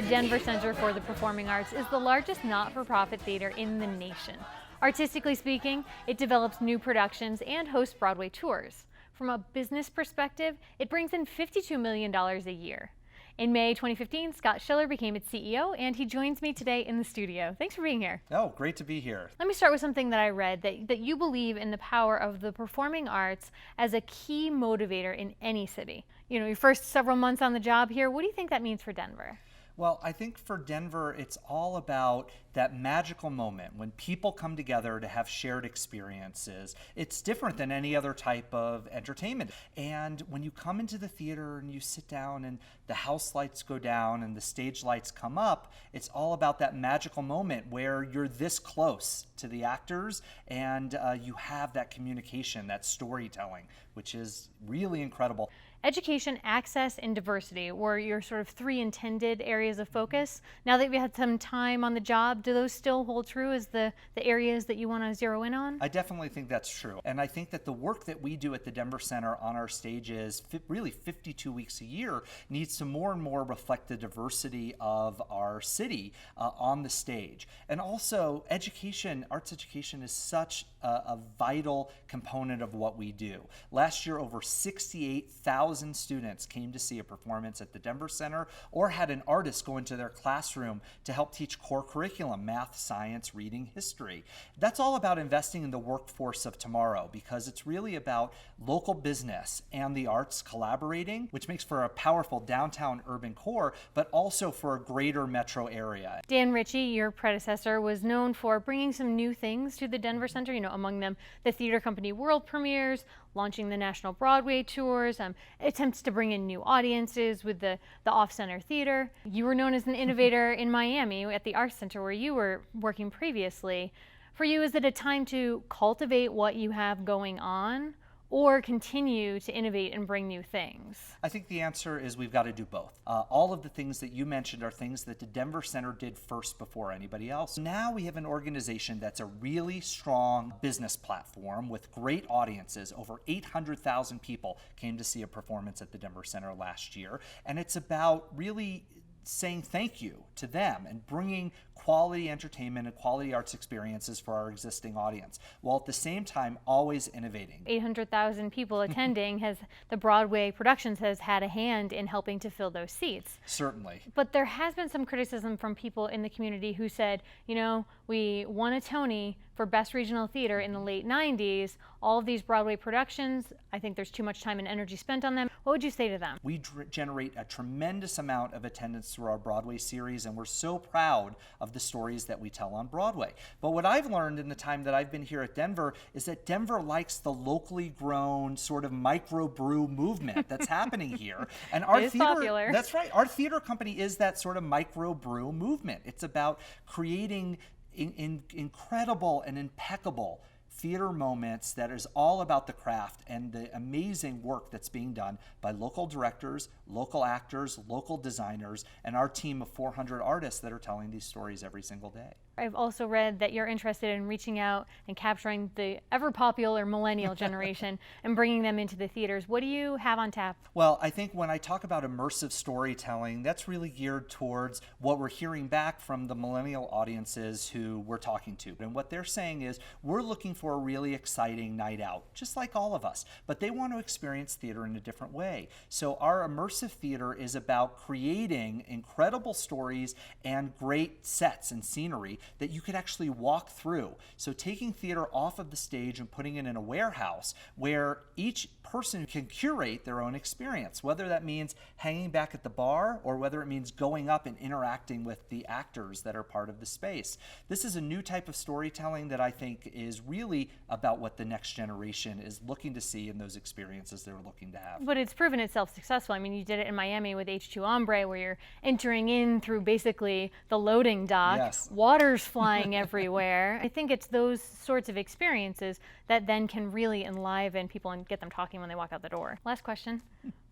the Denver Center for the Performing Arts is the largest not-for-profit theater in the nation. Artistically speaking, it develops new productions and hosts Broadway tours. From a business perspective, it brings in $52 million a year. In May 2015, Scott Schiller became its CEO, and he joins me today in the studio. Thanks for being here. Oh, great to be here. Let me start with something that I read, that you believe in the power of the performing arts as a key motivator in any city. You know, your first several months on the job here, what do you think that means for Denver? Well, I think for Denver, it's all about that magical moment when people come together to have shared experiences. It's different than any other type of entertainment. And when you come into the theater and you sit down and the house lights go down and the stage lights come up, it's all about that magical moment where you're this close to the actors and you have that communication, that storytelling, which is really incredible. Education, access, and diversity were your sort of three intended areas of focus. Now that you've had some time on the job, do those still hold true as the areas that you want to zero in on? I definitely think that's true. And I think that the work that we do at the Denver Center on our stages, really 52 weeks a year, needs to more and more reflect the diversity of our city on the stage. And also, education, arts education is such a vital component of what we do. Last year, over 68,000 students came to see a performance at the Denver Center or had an artist go into their classroom to help teach core curriculum, math, science, reading, history. That's all about investing in the workforce of tomorrow because it's really about local business and the arts collaborating, which makes for a powerful downtown urban core, but also for a greater metro area. Dan Ritchie, your predecessor, was known for bringing some new things to the Denver Center, you know, among them the theater company world premieres, launching the national Broadway tours, attempts to bring in new audiences with the off-center theater. You were known as an innovator in Miami at the Arts Center where you were working previously. For you, is it a time to cultivate what you have going on or continue to innovate and bring new things? I think the answer is we've got to do both. All of the things that you mentioned are things that the Denver Center did first before anybody else. Now we have an organization that's a really strong business platform with great audiences. Over 800,000 people came to see a performance at the Denver Center last year. And it's about really saying thank you to them and bringing quality entertainment and quality arts experiences for our existing audience, while at the same time always innovating. 800,000 people attending, the Broadway Productions has had a hand in helping to fill those seats. Certainly. But there has been some criticism from people in the community who said, you know, we won a Tony for Best Regional Theater in the late 90s. All of these Broadway productions, I think there's too much time and energy spent on them. What would you say to them? We generate a tremendous amount of attendance through our Broadway series, and we're so proud of the stories that we tell on Broadway. But what I've learned in the time that I've been here at Denver is that Denver likes the locally grown sort of microbrew movement that's happening here. And our theater, popular. That's right. Our theater company is that sort of microbrew movement. It's about creating incredible and impeccable theater moments that is all about the craft and the amazing work that's being done by local directors, local actors, local designers, and our team of 400 artists that are telling these stories every single day. I've also read that you're interested in reaching out and capturing the ever-popular millennial generation and bringing them into the theaters. What do you have on tap? Well, I think when I talk about immersive storytelling, that's really geared towards what we're hearing back from the millennial audiences who we're talking to. And what they're saying is, we're looking for a really exciting night out, just like all of us, but they want to experience theater in a different way. So our immersive theater is about creating incredible stories and great sets and scenery that you could actually walk through. So taking theater off of the stage and putting it in a warehouse where each person can curate their own experience, whether that means hanging back at the bar or whether it means going up and interacting with the actors that are part of the space. This is a new type of storytelling that I think is really about what the next generation is looking to see in those experiences they're looking to have. But it's proven itself successful. I mean, you did it in Miami with H2 Ombre, where you're entering in through basically the loading dock. Yes. Water's flying everywhere. I think it's those sorts of experiences that then can really enliven people and get them talking when they walk out the door. Last question.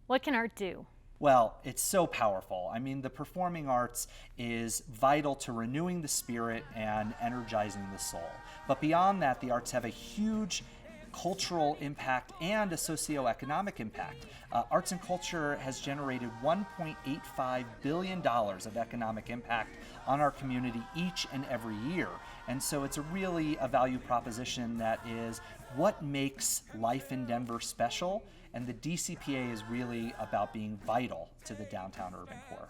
What can art do? Well, it's so powerful. I mean, the performing arts is vital to renewing the spirit and energizing the soul. But beyond that, the arts have a huge cultural impact and a socioeconomic impact. Arts and culture has generated $1.85 billion of economic impact on our community each and every year. And so it's really a value proposition that is what makes life in Denver special, and the DCPA is really about being vital to the downtown urban core.